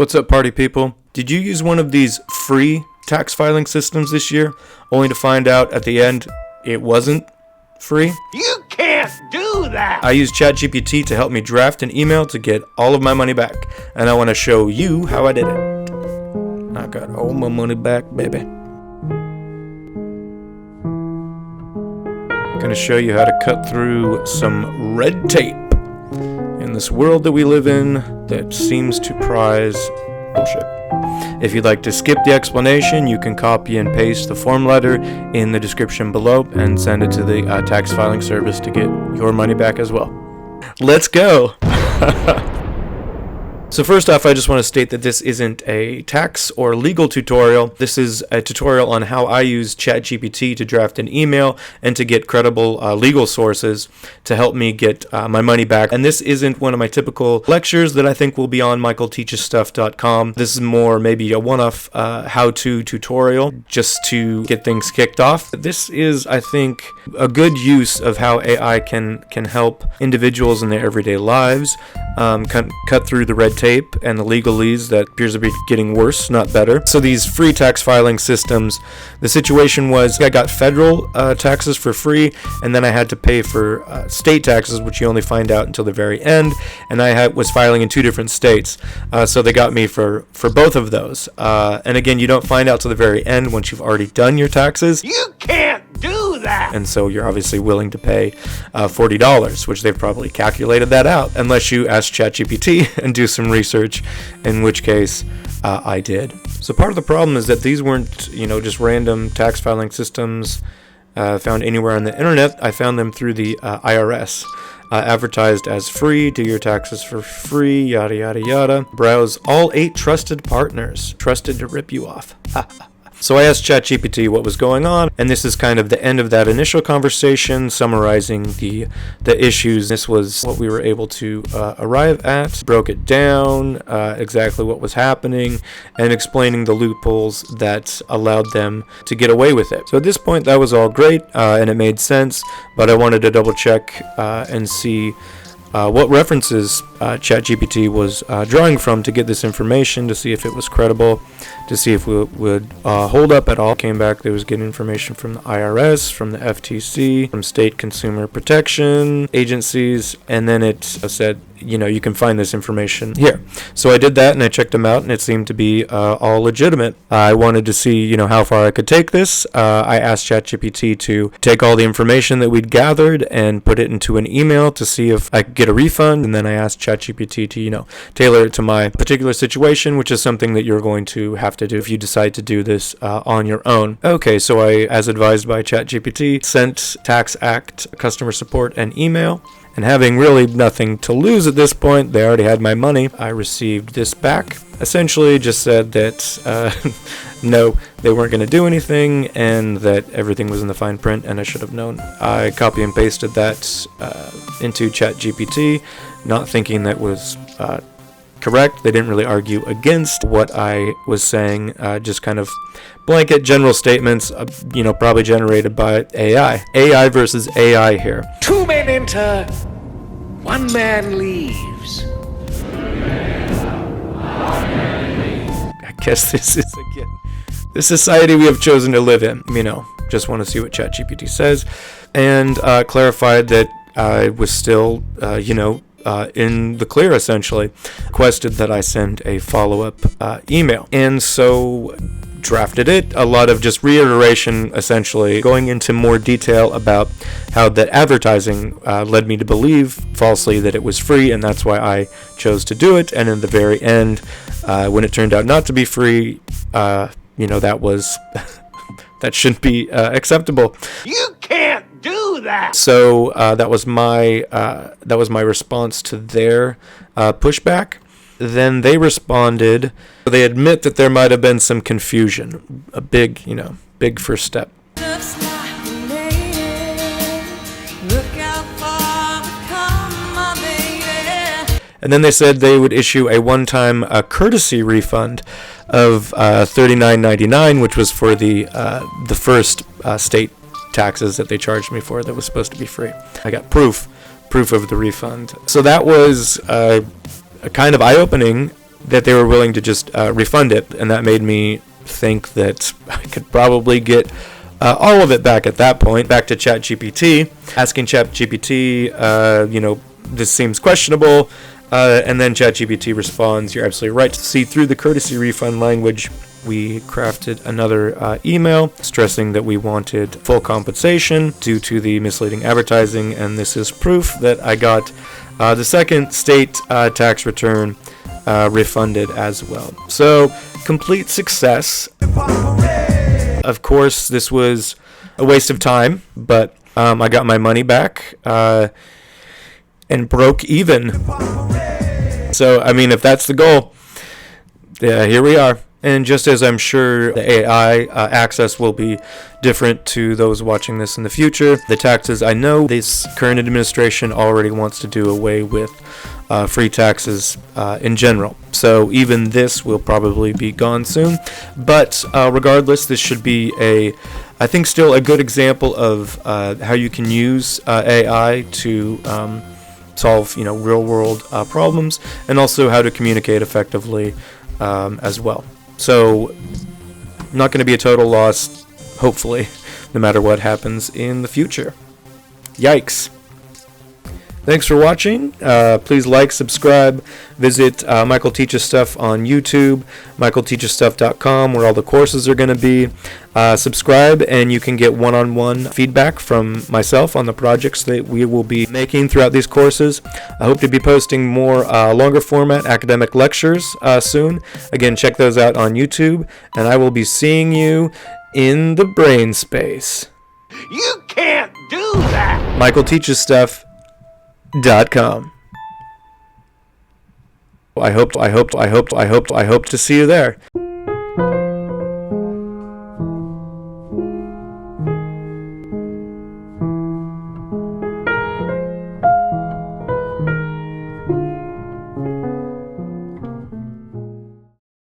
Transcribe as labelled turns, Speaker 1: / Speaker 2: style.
Speaker 1: What's up, party people? Did you use one of these free tax filing systems this year, only to find out at the end it wasn't free?
Speaker 2: You can't do that!
Speaker 1: I used ChatGPT to help me draft an email to get all of my money back, and I want to show you how I did it. I got all my money back, baby. I'm going to show you how to cut through some red tape in this world that we live in that seems to prize bullshit. If you'd like to skip the explanation, you can copy and paste the form letter in the description below and send it to the tax filing service to get your money back as well. Let's go! So first off, I just want to state that this isn't a tax or legal tutorial. This is a tutorial on how I use ChatGPT to draft an email and to get credible legal sources to help me get my money back. And this isn't one of my typical lectures that I think will be on michaelteachesstuff.com. This is more maybe a one-off how-to tutorial just to get things kicked off. This is, I think, a good use of how AI can help individuals in their everyday lives cut through the red tape and the legalese that appears to be getting worse, not better. So these free tax filing systems, the situation was I got federal taxes for free, and then I had to pay for state taxes, which you only find out until the very end, and I was filing in two different states, so they got me for both of those. And again, you don't find out till the very end once you've already done your taxes.
Speaker 2: You can't do that!
Speaker 1: And so you're obviously willing to pay $40, which they've probably calculated that out, unless you ask ChatGPT and do some research, in which case I did. So part of the problem is that these weren't, just random tax filing systems found anywhere on the internet. I found them through the IRS. Advertised as free, do your taxes for free, yada yada yada. Browse all 8 trusted partners, trusted to rip you off. So I asked ChatGPT what was going on, and this is kind of the end of that initial conversation, summarizing the issues. This was what we were able to arrive at, broke it down, exactly what was happening, and explaining the loopholes that allowed them to get away with it. So at this point, that was all great, and it made sense, but I wanted to double check and see what references ChatGPT was drawing from to get this information, to see if it was credible, to see if it would hold up at all. Came back, there was getting information from the IRS, from the FTC, from state consumer protection agencies, and then it said, you can find this information here. So I did that, and I checked them out, and it seemed to be all legitimate. I wanted to see, how far I could take this. I asked ChatGPT to take all the information that we'd gathered and put it into an email to see if I could get a refund, and then I asked ChatGPT to, tailor it to my particular situation, which is something that you're going to have to do if you decide to do this on your own. Okay, so I, as advised by ChatGPT, sent Tax Act customer support an email. And having really nothing to lose at this point, they already had my money, I received this back. Essentially just said that no, they weren't going to do anything, and that everything was in the fine print, and I should have known. I copy and pasted that into ChatGPT, not thinking that was correct. They didn't really argue against what I was saying, just kind of blanket general statements, probably generated by AI. AI versus AI here.
Speaker 2: 2 men enter, 1 man leaves.
Speaker 1: I guess this is, again, the society we have chosen to live in. Just want to see what ChatGPT says, and clarified that I was still, in the clear, essentially. Requested that I send a follow-up email. And so drafted it. A lot of just reiteration, essentially, going into more detail about how that advertising led me to believe falsely that it was free, and that's why I chose to do it. And in the very end, when it turned out not to be free, that was that shouldn't be acceptable.
Speaker 2: You can't do that.
Speaker 1: So that was my response to their pushback. Then they responded. They admit that there might have been some confusion. A big first step. And then they said they would issue a one-time courtesy refund of $39.99, which was for the first state taxes that they charged me for that was supposed to be free. I got proof of the refund. So that was kind of eye-opening that they were willing to just refund it, and that made me think that I could probably get all of it back at that point. Back to ChatGPT, asking ChatGPT, this seems questionable, and then ChatGPT responds, "You're absolutely right to see through the courtesy refund language." We crafted another email stressing that we wanted full compensation due to the misleading advertising, and this is proof that I got the second state tax return refunded as well. So, complete success. Of course, this was a waste of time, but I got my money back and broke even. So, I mean, if that's the goal, yeah, here we are. And just as I'm sure the AI access will be different to those watching this in the future, the taxes, I know this current administration already wants to do away with free taxes in general. So even this will probably be gone soon. But regardless, this should be I think still a good example of how you can use AI to solve, real world problems, and also how to communicate effectively as well. So, not going to be a total loss, hopefully, no matter what happens in the future. Yikes. Thanks for watching. Please like, subscribe, visit Michael Teaches Stuff on YouTube, michaelteachesstuff.com, where all the courses are going to be. Subscribe, and you can get one-on-one feedback from myself on the projects that we will be making throughout these courses. I hope to be posting more longer format academic lectures soon. Again, check those out on YouTube, and I will be seeing you in the brain space.
Speaker 2: You can't do that!
Speaker 1: michaelteachesstuff.com. I hope to see you there.